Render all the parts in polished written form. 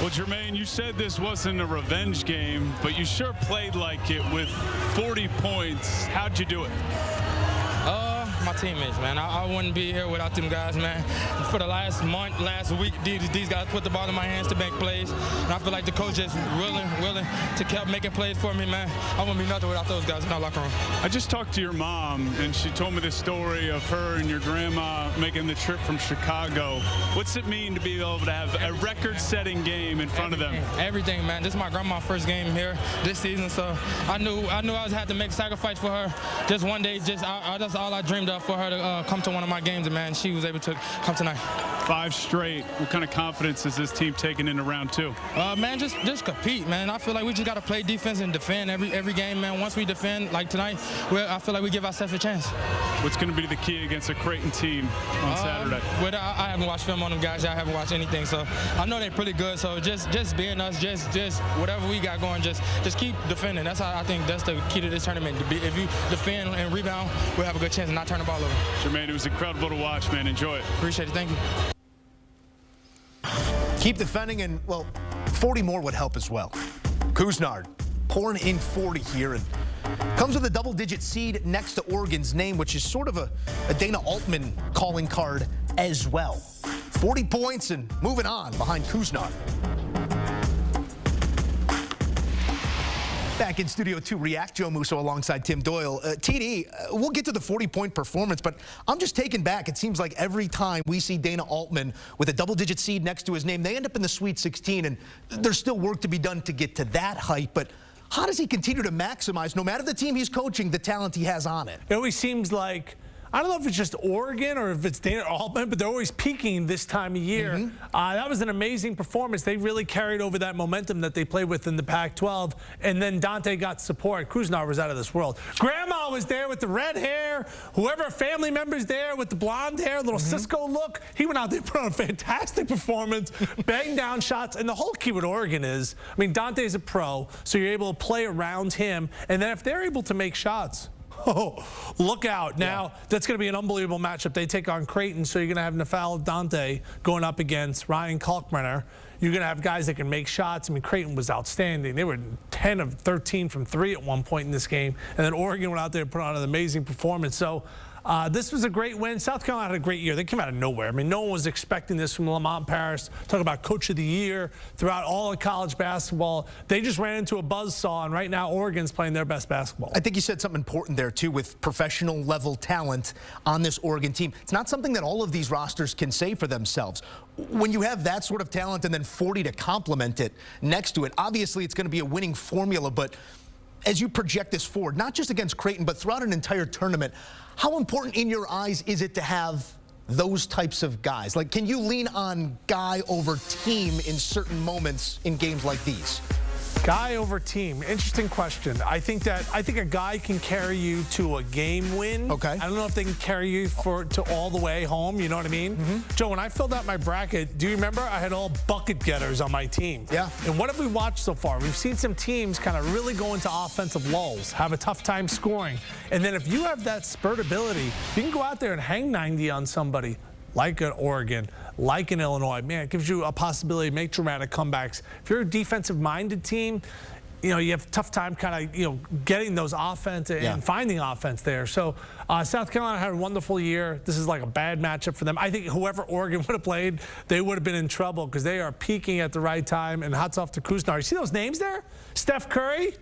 Well, Jermaine, you said this wasn't a revenge game, but you sure played like it with 40 points. How'd you do it? My teammates, man. I wouldn't be here without them guys, man. For the last month, last week, these guys put the ball in my hands to make plays. And I feel like the coach is willing to keep making plays for me, man. I wouldn't be nothing without those guys in our locker room. I just talked to your mom, and she told me the story of her and your grandma making the trip from Chicago. What's it mean to be able to have a record-setting game in front of them? Everything, man. This is my grandma's first game here this season, so I knew I was had to make a sacrifice for her. Just one day, that's all I dreamed of, for her to come to one of my games, and man, she was able to come tonight. 5 straight. What kind of confidence is this team taking into round 2? Man, just compete, man. I feel like we just got to play defense and defend every game, man. Once we defend, like tonight, I feel like we give ourselves a chance. What's going to be the key against a Creighton team on Saturday? Well, I haven't watched film on them guys. I haven't watched anything, so I know they're pretty good. So just being us, just whatever we got going, just keep defending. That's how I think that's the key to this tournament. If you defend and rebound, we'll have a good chance and not turn the ball over. Jermaine, it was incredible to watch, man. Enjoy it. Appreciate it. Thank you. Keep defending, and, well, 40 more would help as well. Couisnard pouring in 40 here, and comes with a double-digit seed next to Oregon's name, which is sort of a Dana Altman calling card as well. 40 points and moving on behind Couisnard. Back in Studio 2 React, Joe Musso alongside Tim Doyle. TD, we'll get to the 40-point performance, but I'm just taken back. It seems like every time we see Dana Altman with a double-digit seed next to his name, they end up in the Sweet 16, and there's still work to be done to get to that height. But how does he continue to maximize, no matter the team he's coaching, the talent he has on it? It always seems like, I don't know if it's just Oregon or if it's Dana Altman, but they're always peaking this time of year. That was an amazing performance. They really carried over that momentum that they played with in the Pac-12, and then Dante got support. Couisnard was out of this world. Grandma was there with the red hair. Whoever family member's there with the blonde hair, little Cisco look. He went out there and put on a fantastic performance, banged down shots, and the whole key with Oregon is, I mean, Dante's a pro, so you're able to play around him, and then if they're able to make shots, oh, look out. Now, that's going to be an unbelievable matchup. They take on Creighton, so you're going to have Nafal Dante going up against Ryan Kalkbrenner. You're going to have guys that can make shots. I mean, Creighton was outstanding. They were 10 of 13 from 3 at one point in this game. And then Oregon went out there and put on an amazing performance. So this was a great win. South Carolina had a great year. They came out of nowhere. I mean, no one was expecting this from Lamont Paris. Talk about coach of the year throughout all of college basketball. They just ran into a buzzsaw, and right now Oregon's playing their best basketball. I think you said something important there, too, with professional level talent on this Oregon team. It's not something that all of these rosters can say for themselves. When you have that sort of talent and then 40 to complement it next to it, obviously it's going to be a winning formula, but as you project this forward, not just against Creighton, but throughout an entire tournament, how important in your eyes is it to have those types of guys? Like, can you lean on guy over team in certain moments in games like these? Guy over team. Interesting question. I think a guy can carry you to a game win. Okay. I don't know if they can carry you to all the way home. You know what I mean? Joe, when I filled out my bracket, do you remember I had all bucket getters on my team? Yeah. And what have we watched so far? We've seen some teams kind of really go into offensive lulls, have a tough time scoring. And then if you have that spurt ability, you can go out there and hang 90 on somebody, like an Oregon, like an Illinois. Man, it gives you a possibility to make dramatic comebacks. If you're a defensive-minded team, you know, you have a tough time kind of, you know, getting those offense and finding offense there. So South Carolina had a wonderful year. This is like a bad matchup for them. I think whoever Oregon would have played, they would have been in trouble because they are peaking at the right time, and hats off to Couisnard. You see those names there? Steph Curry,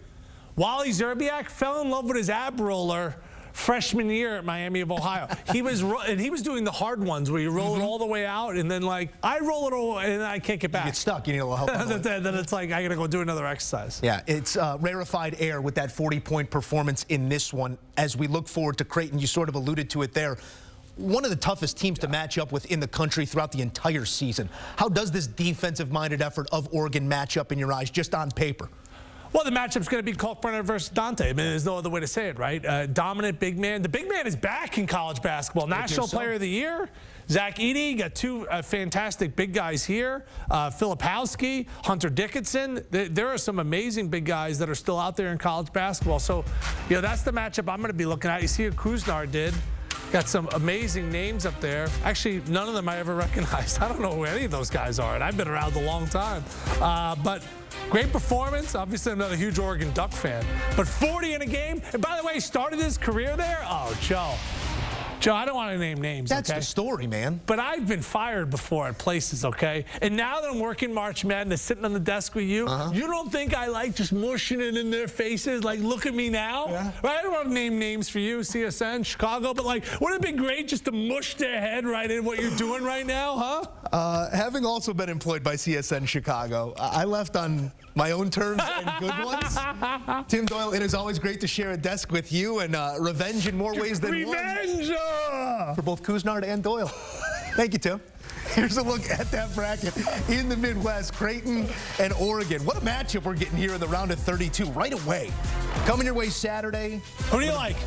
Wally Zerbiak fell in love with his ab roller freshman year at Miami of Ohio. He was doing the hard ones where you roll it all the way out, and then, like, I roll it all and I can't get back. You get stuck. You need a little help. Then it's like I got to go do another exercise. Yeah, it's rarefied air with that 40-point performance in this one. As we look forward to Creighton, you sort of alluded to it there. One of the toughest teams to match up with in the country throughout the entire season. How does this defensive-minded effort of Oregon match up in your eyes, just on paper? Well, the matchup's going to be Kalkbrenner versus Dante. I mean, there's no other way to say it, right? Dominant big man. The big man is back in college basketball. National Player of the Year. Zach Edey, got two fantastic big guys here. Filipowski, Hunter Dickinson. There are some amazing big guys that are still out there in college basketball. So, you know, that's the matchup I'm going to be looking at. You see what Couisnard did. Got some amazing names up there. Actually, none of them I ever recognized. I don't know who any of those guys are, and I've been around a long time. But great performance. Obviously, I'm not a huge Oregon Duck fan. But 40 in a game. And by the way, he started his career there. Oh, Joe, I don't want to name names, That's okay? the story, man. But I've been fired before at places, okay? And now that I'm working March Madness, sitting on the desk with you, you don't think I like just mushing it in their faces? Like, look at me now? Yeah. Right? I don't want to name names for you, CSN, Chicago, but like, wouldn't it be great just to mush their head right in what you're doing right now, huh? Having also been employed by CSN Chicago, I left on my own terms and good ones. Tim Doyle, it is always great to share a desk with you, and revenge in more ways than one. Revenge! For both Couisnard and Doyle. Thank you, Tim. Here's a look at that bracket in the Midwest, Creighton and Oregon. What a matchup we're getting here in the round of 32 right away. Coming your way Saturday. Who do you like?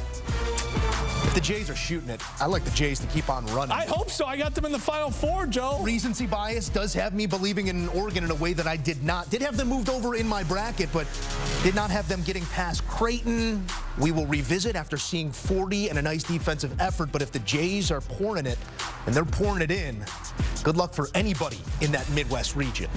If the Jays are shooting it, I like the Jays to keep on running. I hope so. I got them in the Final Four, Joe. Recency bias does have me believing in Oregon in a way that I did not. Did have them moved over in my bracket, but did not have them getting past Creighton. We will revisit after seeing 40 and a nice defensive effort, but if the Jays are pouring it, and they're pouring it in, good luck for anybody in that Midwest region.